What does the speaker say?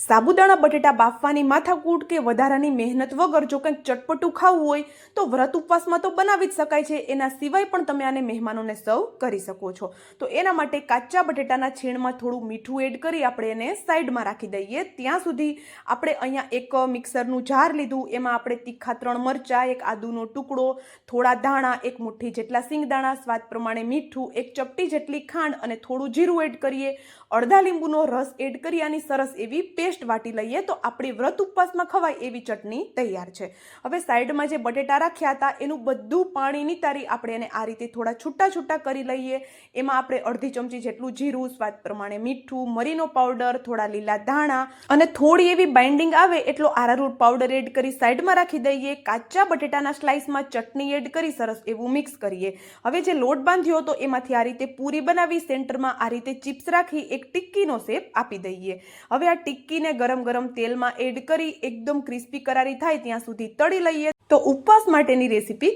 સાબુદાણા બટેટા બાફવાની માથાકૂટ કે વધારાની મહેનત વગર જો કંઈક ચટપટું ખાવું હોય તો વ્રત ઉપવાસમાં તો બનાવી જ શકાય છે। એના સિવાય પણ તમે આને મહેમાનોને સર્વ કરી શકો છો। તો એના માટે કાચા બટેટાના છીણમાં થોડું મીઠું એડ કરી આપણે એને સાઈડમાં રાખી દઈએ। ત્યાં સુધી આપણે અહીંયા એક મિક્સરનું જાર લીધું, એમાં આપણે તીખા 3 મરચાં, એક આદુનો ટુકડો, થોડા ધાણા, એક મુઠ્ઠી જેટલા સિંગદાણા, સ્વાદ પ્રમાણે મીઠું, એક ચપટી જેટલી ખાંડ અને થોડું જીરું એડ કરીએ। અડધા લીંબુનો રસ એડ કરી આની સરસ એવી પેસ્ટ વાટી લઈએ તો આપણી વ્રત ઉપવાસમાં ખવાય એવી ચટણી તૈયાર છે। હવે સાઈડમાં જે બટેટા રાખ્યા હતા એનું બધું પાણી નિતારી આપણે એને આ રીતે થોડા છૂટા છૂટા કરી લઈએ। એમાં આપણે અડધી ચમચી જેટલું જીરું, સ્વાદ પ્રમાણે મીઠું, મરીનો પાવડર, થોડા લીલા ધાણા અને થોડી એવી બાઇન્ડિંગ આવે એટલો આરારૂટ પાવડર એડ કરી સાઈડમાં રાખી દઈએ। કાચા બટેટાના સ્લાઇસમાં ચટણી એડ કરી સરસ એવું મિક્સ કરીએ। હવે જે લોટ બાંધ્યો હતો એમાંથી આ રીતે પૂરી બનાવી સેન્ટરમાં આ રીતે ચિપ્સ રાખી એક ટિક્કીનો શેપ આપી દઈએ। હવે આ ટિક્કીને ગરમ ગરમ તેલમાં એડ કરી એકદમ ક્રિસ્પી કરારી થાય ત્યાં સુધી તળી લઈએ। તો ઉપવાસ માટેની રેસીપી